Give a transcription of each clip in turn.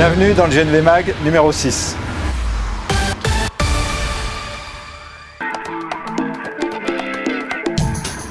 Bienvenue dans le GNV Mag numéro 6.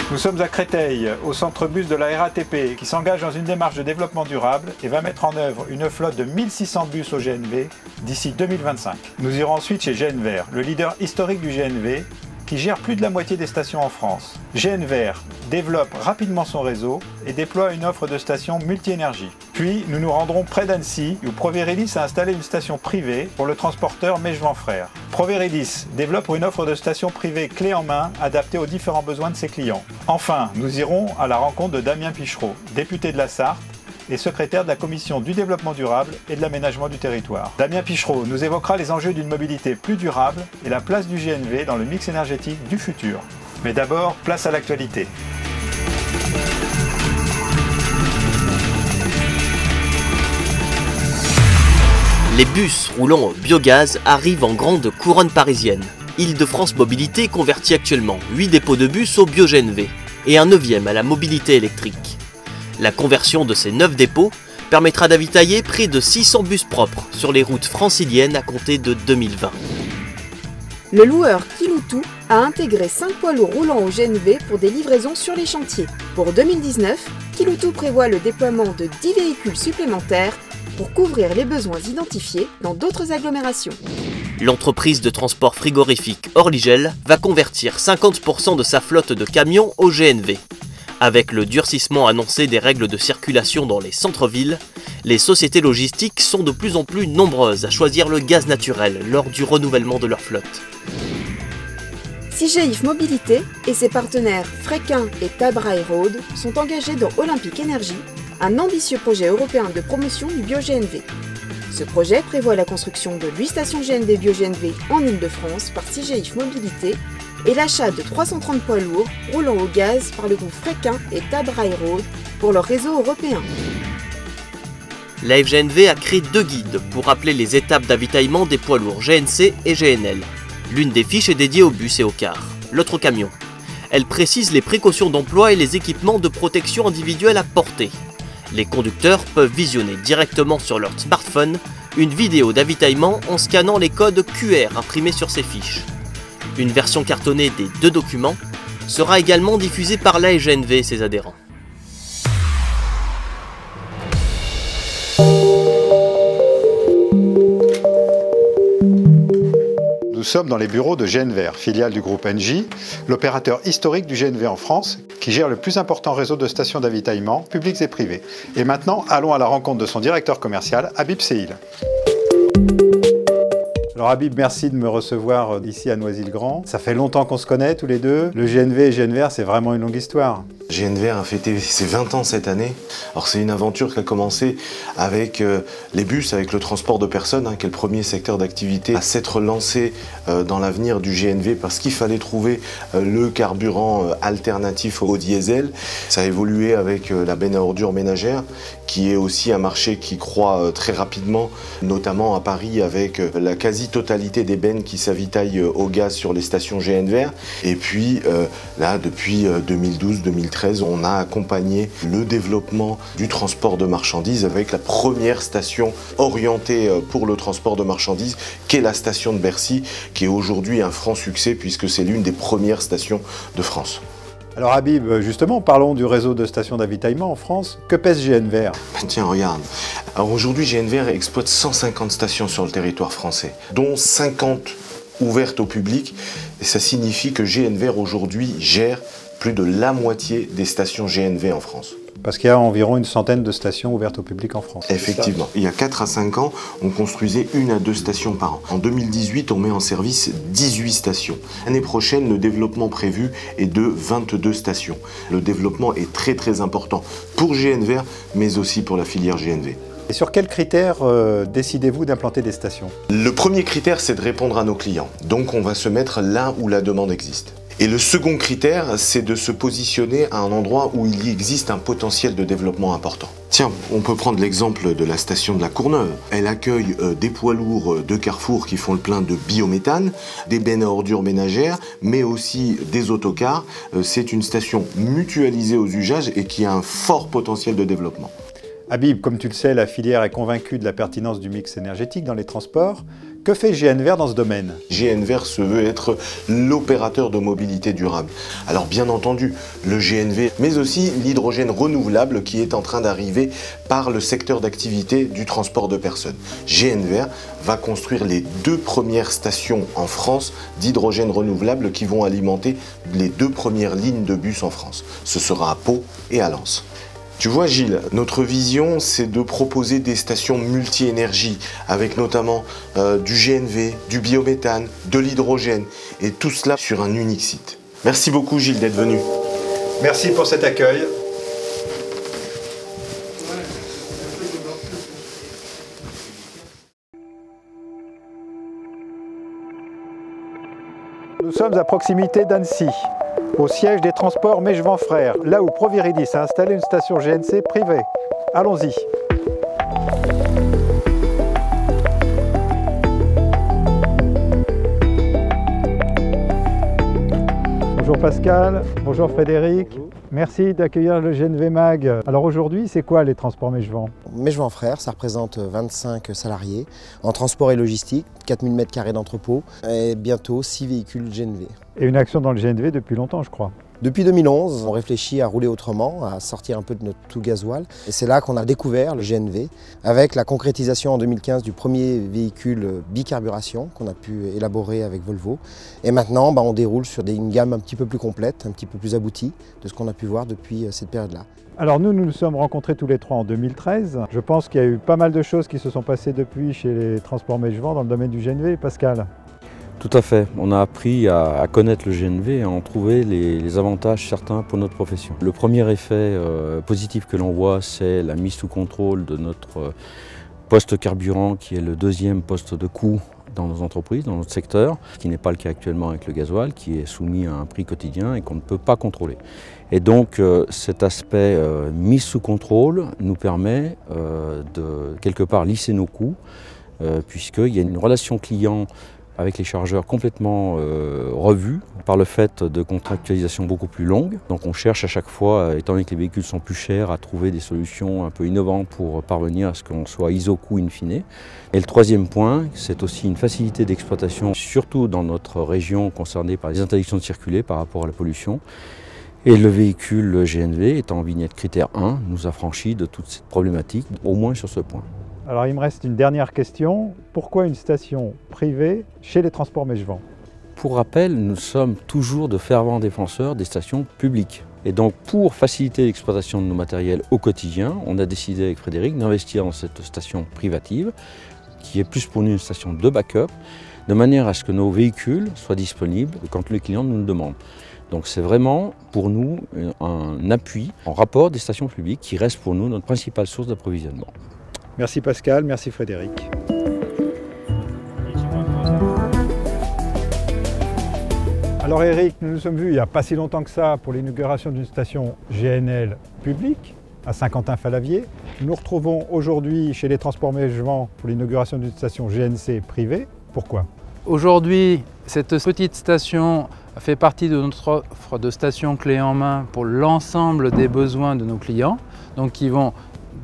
Nous sommes à Créteil, au centre bus de la RATP, qui s'engage dans une démarche de développement durable et va mettre en œuvre une flotte de 1600 bus au GNV d'ici 2025. Nous irons ensuite chez GNVer, le leader historique du GNV, qui gère plus de la moitié des stations en France. GNVer développe rapidement son réseau et déploie une offre de stations multi-énergie. Puis nous nous rendrons près d'Annecy où Proverilis a installé une station privée pour le transporteur Meigevan Frères. Proverilis développe une offre de stations privées clé en main adaptée aux différents besoins de ses clients. Enfin, nous irons à la rencontre de Damien Pichereau, député de la Sarthe et secrétaire de la Commission du développement durable et de l'aménagement du territoire. Damien Pichereau nous évoquera les enjeux d'une mobilité plus durable et la place du GNV dans le mix énergétique du futur. Mais d'abord, place à l'actualité. Les bus roulant au biogaz arrivent en grande couronne parisienne. Île-de-France Mobilité convertit actuellement 8 dépôts de bus au bio-GNV et un 9e à la mobilité électrique. La conversion de ces 9 dépôts permettra d'avitailler près de 600 bus propres sur les routes franciliennes à compter de 2020. Le loueur Kiloutou a intégré 5 poids lourds roulants au GNV pour des livraisons sur les chantiers. Pour 2019, Kiloutou prévoit le déploiement de 10 véhicules supplémentaires pour couvrir les besoins identifiés dans d'autres agglomérations. L'entreprise de transport frigorifique Orligel va convertir 50% de sa flotte de camions au GNV. Avec le durcissement annoncé des règles de circulation dans les centres-villes, les sociétés logistiques sont de plus en plus nombreuses à choisir le gaz naturel lors du renouvellement de leur flotte. CGIF Mobilité et ses partenaires Fréquin et Tab Railroad sont engagés dans Olympique Énergie, un ambitieux projet européen de promotion du bio-GNV. Ce projet prévoit la construction de 8 stations GNV bio-GNV en Île-de-France par CGIF Mobilité et l'achat de 330 poids lourds roulant au gaz par le groupe Fréquin et Tab Railroad pour leur réseau européen. La FGNV a créé 2 guides pour rappeler les étapes d'avitaillement des poids lourds GNC et GNL. L'une des fiches est dédiée aux bus et aux cars, l'autre aux camions. Elle précise les précautions d'emploi et les équipements de protection individuelle à porter. Les conducteurs peuvent visionner directement sur leur smartphone une vidéo d'avitaillement en scannant les codes QR imprimés sur ces fiches. Une version cartonnée des 2 documents sera également diffusée par la FGNV et ses adhérents. Nous sommes dans les bureaux de GNVer, filiale du groupe Engie, l'opérateur historique du GNV en France, qui gère le plus important réseau de stations d'avitaillement, publiques et privées. Et maintenant, allons à la rencontre de son directeur commercial, Habib Sehil. Alors Habib, merci de me recevoir ici à Noisy-le-Grand. Ça fait longtemps qu'on se connaît tous les deux. Le GNV et GNVer, c'est vraiment une longue histoire. GNVer a fêté ses 20 ans cette année. Alors c'est une aventure qui a commencé avec les bus, avec le transport de personnes, qui est le premier secteur d'activité à s'être lancé dans l'avenir du GNV parce qu'il fallait trouver le carburant alternatif au diesel. Ça a évolué avec la benne à ordures ménagère, qui est aussi un marché qui croît très rapidement, notamment à Paris avec la quasi-totalité des bennes qui s'avitaillent au gaz sur les stations GNVer. Et puis là, depuis 2012-2013, on a accompagné le développement du transport de marchandises avec la première station orientée pour le transport de marchandises, qui est la station de Bercy, qui est aujourd'hui un franc succès puisque c'est l'une des premières stations de France. Alors Habib, justement, parlons du réseau de stations d'avitaillement en France. Que pèse GNVer? Tiens, regarde. Alors aujourd'hui, GNVer exploite 150 stations sur le territoire français, dont 50 ouvertes au public. Et ça signifie que GNVer aujourd'hui gère plus de la moitié des stations GNV en France. Parce qu'il y a environ une centaine de stations ouvertes au public en France. Effectivement. Il y a 4 à 5 ans, on construisait 1 à 2 stations par an. En 2018, on met en service 18 stations. L'année prochaine, le développement prévu est de 22 stations. Le développement est très important pour GNVer, mais aussi pour la filière GNV. Et sur quels critères décidez-vous d'implanter des stations? Le premier critère, c'est de répondre à nos clients. Donc on va se mettre là où la demande existe. Et le second critère, c'est de se positionner à un endroit où il y existe un potentiel de développement important. Tiens, on peut prendre l'exemple de la station de la Courneuve. Elle accueille des poids lourds de Carrefour qui font le plein de biométhane, des bennes à ordures ménagères, mais aussi des autocars. C'est une station mutualisée aux usages et qui a un fort potentiel de développement. Habib, comme tu le sais, la filière est convaincue de la pertinence du mix énergétique dans les transports. Que fait GNVR dans ce domaine? GNVR se veut être l'opérateur de mobilité durable. Alors bien entendu, le GNV, mais aussi l'hydrogène renouvelable qui est en train d'arriver par le secteur d'activité du transport de personnes. GNVR va construire les 2 premières stations en France d'hydrogène renouvelable qui vont alimenter les 2 premières lignes de bus en France. Ce sera à Pau et à Lens. Tu vois Gilles, notre vision c'est de proposer des stations multi-énergie avec notamment du GNV, du biométhane, de l'hydrogène et tout cela sur un unique site. Merci beaucoup Gilles d'être venu. Merci pour cet accueil. Nous sommes à proximité d'Annecy, au siège des transports Mégevent Frères, là où Proviridis a installé une station GNC privée. Allons-y. Bonjour Pascal, bonjour Frédéric. Bonjour. Merci d'accueillir le GNV Mag. Alors aujourd'hui, c'est quoi les transports Mégevent? Mégevent Frères, ça représente 25 salariés en transport et logistique, 4000 m² d'entrepôt et bientôt 6 véhicules GNV. Et une action dans le GNV depuis longtemps, je crois. Depuis 2011, on réfléchit à rouler autrement, à sortir un peu de notre tout gasoil. Et c'est là qu'on a découvert le GNV, avec la concrétisation en 2015 du premier véhicule bicarburation qu'on a pu élaborer avec Volvo. Et maintenant, on déroule sur une gamme un petit peu plus complète, un petit peu plus aboutie de ce qu'on a pu voir depuis cette période-là. Alors nous nous sommes rencontrés tous les 3 en 2013. Je pense qu'il y a eu pas mal de choses qui se sont passées depuis chez les transports Mégevent dans le domaine du GNV. Pascal? Tout à fait. On a appris à connaître le GNV et à en trouver les avantages certains pour notre profession. Le premier effet positif que l'on voit, c'est la mise sous contrôle de notre poste carburant qui est le 2e poste de coût dans nos entreprises, dans notre secteur, ce qui n'est pas le cas actuellement avec le gasoil, qui est soumis à un prix quotidien et qu'on ne peut pas contrôler. Et donc cet aspect mise sous contrôle nous permet de quelque part lisser nos coûts, puisqu'il y a une relation client avec les chargeurs complètement revus par le fait de contractualisation beaucoup plus longue. Donc on cherche à chaque fois, étant donné que les véhicules sont plus chers, à trouver des solutions un peu innovantes pour parvenir à ce qu'on soit iso-coût in fine. Et le 3e point, c'est aussi une facilité d'exploitation, surtout dans notre région concernée par les interdictions de circuler par rapport à la pollution. Et le véhicule GNV, étant en vignette critère 1, nous a franchi de toute cette problématique, au moins sur ce point. Alors il me reste une dernière question. Pourquoi une station privée chez les transports Mégevent? Pour rappel, nous sommes toujours de fervents défenseurs des stations publiques. Et donc pour faciliter l'exploitation de nos matériels au quotidien, on a décidé avec Frédéric d'investir dans cette station privative, qui est plus pour nous une station de backup, de manière à ce que nos véhicules soient disponibles quand les clients nous le demandent. Donc c'est vraiment pour nous un appui en rapport des stations publiques qui reste pour nous notre principale source d'approvisionnement. Merci Pascal, merci Frédéric. Alors Eric, nous nous sommes vus il n'y a pas si longtemps que ça pour l'inauguration d'une station GNL publique à Saint-Quentin-Fallavier. Nous nous retrouvons aujourd'hui chez les transports Mégevent pour l'inauguration d'une station GNC privée. Pourquoi? Aujourd'hui, cette petite station fait partie de notre offre de stations clés en main pour l'ensemble des besoins de nos clients, donc qui vont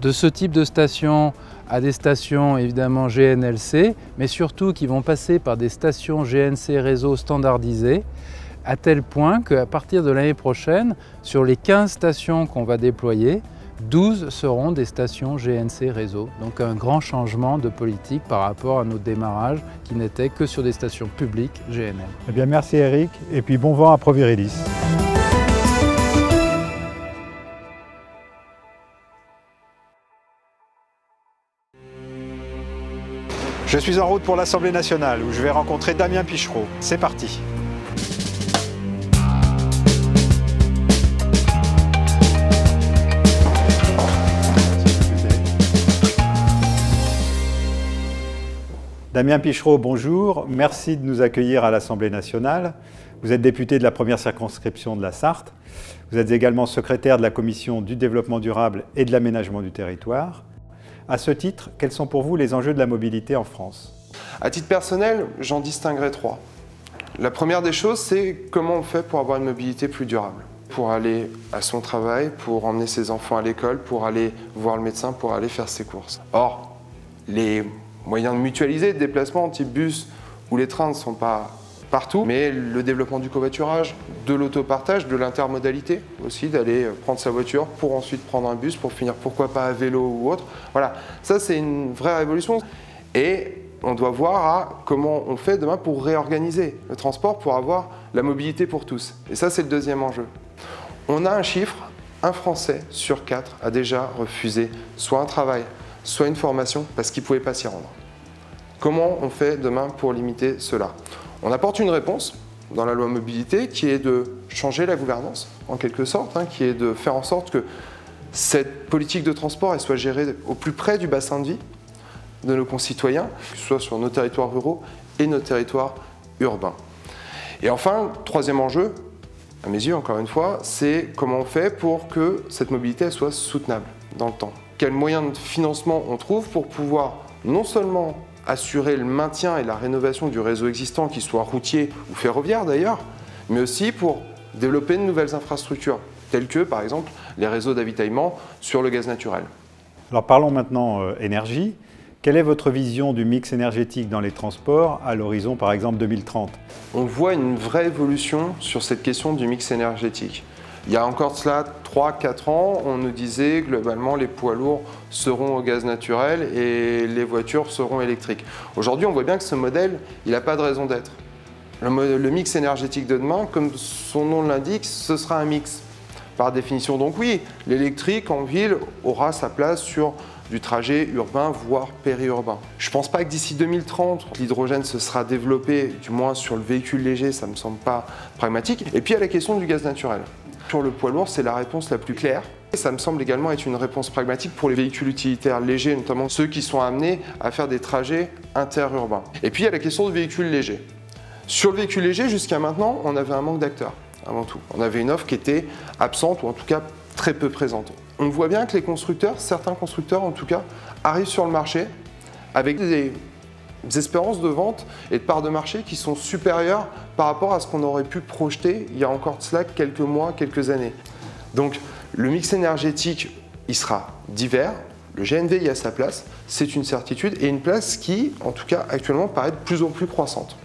de ce type de station à des stations évidemment GNLC, mais surtout qui vont passer par des stations GNC réseau standardisées, à tel point qu'à partir de l'année prochaine, sur les 15 stations qu'on va déployer, 12 seront des stations GNC réseau. Donc un grand changement de politique par rapport à notre démarrage qui n'était que sur des stations publiques GNL. Eh bien merci Eric, et puis bon vent à Proviridis. Je suis en route pour l'Assemblée nationale où je vais rencontrer Damien Pichereau. C'est parti. Damien Pichereau, bonjour. Merci de nous accueillir à l'Assemblée nationale. Vous êtes député de la première circonscription de la Sarthe. Vous êtes également secrétaire de la Commission du développement durable et de l'aménagement du territoire. À ce titre, quels sont pour vous les enjeux de la mobilité en France? À titre personnel, j'en distinguerai 3. La première des choses, c'est comment on fait pour avoir une mobilité plus durable. pour aller à son travail, pour emmener ses enfants à l'école, pour aller voir le médecin, pour aller faire ses courses. Or, les moyens de mutualiser de déplacement type bus ou les trains ne sont pas partout, mais le développement du covoiturage, de l'autopartage, de l'intermodalité aussi, d'aller prendre sa voiture pour ensuite prendre un bus, pour finir pourquoi pas à vélo ou autre. Voilà, ça c'est une vraie révolution. Et on doit voir comment on fait demain pour réorganiser le transport, pour avoir la mobilité pour tous. Et ça c'est le deuxième enjeu. On a un chiffre, un Français sur 4 a déjà refusé soit un travail, soit une formation parce qu'il ne pouvait pas s'y rendre. Comment on fait demain pour limiter cela? On apporte une réponse dans la loi mobilité qui est de changer la gouvernance, en quelque sorte, qui est de faire en sorte que cette politique de transport elle soit gérée au plus près du bassin de vie de nos concitoyens, que ce soit sur nos territoires ruraux et nos territoires urbains. Et enfin, troisième enjeu, à mes yeux encore une fois, c'est comment on fait pour que cette mobilité elle soit soutenable dans le temps. Quels moyens de financement on trouve pour pouvoir non seulement assurer le maintien et la rénovation du réseau existant, qu'il soit routier ou ferroviaire d'ailleurs, mais aussi pour développer de nouvelles infrastructures, telles que par exemple les réseaux d'avitaillement sur le gaz naturel. Alors parlons maintenant énergie. Quelle est votre vision du mix énergétique dans les transports à l'horizon par exemple 2030? On voit une vraie évolution sur cette question du mix énergétique. Il y a encore cela 3-4 ans, on nous disait globalement les poids lourds seront au gaz naturel et les voitures seront électriques. Aujourd'hui, on voit bien que ce modèle, il n'a pas de raison d'être. Le mix énergétique de demain, comme son nom l'indique, ce sera un mix. Par définition, donc oui, l'électrique en ville aura sa place sur du trajet urbain, voire périurbain. Je ne pense pas que d'ici 2030, l'hydrogène se sera développé, du moins sur le véhicule léger, ça ne me semble pas pragmatique. Et puis il y a la question du gaz naturel. Sur le poids lourd, c'est la réponse la plus claire. Et ça me semble également être une réponse pragmatique pour les véhicules utilitaires légers, notamment ceux qui sont amenés à faire des trajets interurbains. Et puis il y a la question du véhicule léger. Sur le véhicule léger, jusqu'à maintenant, on avait un manque d'acteurs, avant tout. On avait une offre qui était absente, ou en tout cas très peu présente. On voit bien que les constructeurs, certains constructeurs en tout cas, arrivent sur le marché avec des espérances de vente et de parts de marché qui sont supérieures par rapport à ce qu'on aurait pu projeter il y a encore de cela quelques mois, quelques années. Donc le mix énergétique, il sera divers. Le GNV y a sa place, c'est une certitude, et une place qui, en tout cas actuellement, paraît de plus en plus croissante.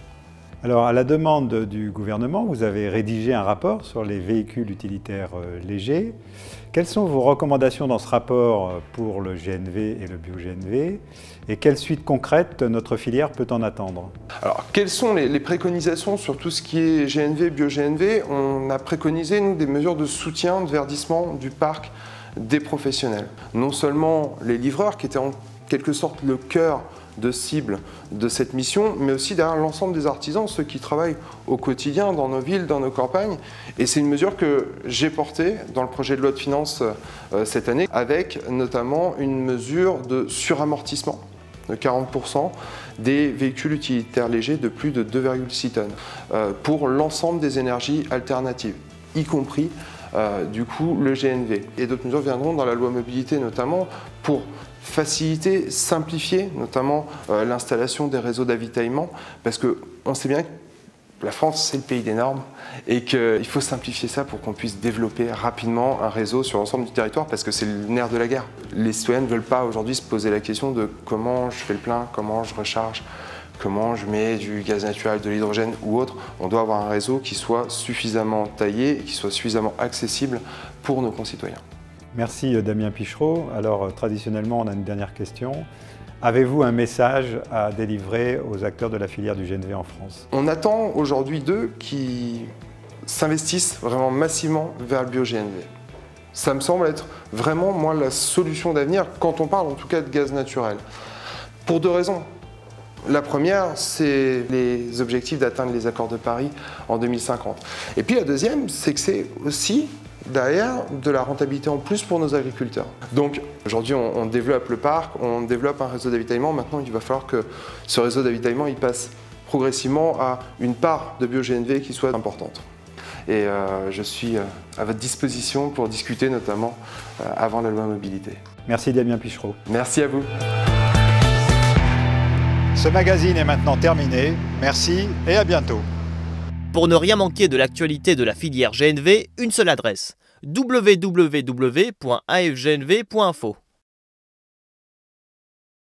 Alors, à la demande du gouvernement, vous avez rédigé un rapport sur les véhicules utilitaires légers. Quelles sont vos recommandations dans ce rapport pour le GNV et le bio-GNV? Et quelles suites concrètes notre filière peut en attendre? Alors, quelles sont les préconisations sur tout ce qui est GNV, bio-GNV? On a préconisé, nous, des mesures de soutien, de verdissement du parc des professionnels. Non seulement les livreurs, qui étaient en quelque sorte le cœur de cible de cette mission, mais aussi derrière l'ensemble des artisans, ceux qui travaillent au quotidien dans nos villes, dans nos campagnes. Et c'est une mesure que j'ai portée dans le projet de loi de finances cette année, avec notamment une mesure de suramortissement de 40% des véhicules utilitaires légers de plus de 2,6 tonnes pour l'ensemble des énergies alternatives, y compris du coup le GNV. Et d'autres mesures viendront dans la loi mobilité notamment pour faciliter, simplifier notamment l'installation des réseaux d'avitaillement, parce qu'on sait bien que la France, c'est le pays des normes et qu'il faut simplifier ça pour qu'on puisse développer rapidement un réseau sur l'ensemble du territoire, parce que c'est le nerf de la guerre. Les citoyens ne veulent pas aujourd'hui se poser la question de comment je fais le plein, comment je recharge, comment je mets du gaz naturel, de l'hydrogène ou autre. On doit avoir un réseau qui soit suffisamment taillé et qui soit suffisamment accessible pour nos concitoyens. Merci Damien Pichereau. Alors traditionnellement, on a une dernière question. Avez-vous un message à délivrer aux acteurs de la filière du GNV en France? On attend aujourd'hui d'eux qui s'investissent vraiment massivement vers le bio-GNV. Ça me semble être vraiment, moi, la solution d'avenir quand on parle en tout cas de gaz naturel. Pour deux raisons. La première, c'est les objectifs d'atteindre les accords de Paris en 2050. Et puis la deuxième, c'est que c'est aussi derrière de la rentabilité en plus pour nos agriculteurs. Donc aujourd'hui on développe le parc, on développe un réseau d'avitaillement. Maintenant il va falloir que ce réseau d'avitaillement il passe progressivement à une part de bio-GNV qui soit importante. Et je suis à votre disposition pour discuter notamment avant la loi mobilité. Merci Damien Pichereau. Merci à vous. Ce magazine est maintenant terminé. Merci et à bientôt. pour ne rien manquer de l'actualité de la filière GNV, une seule adresse: www.afgnv.info.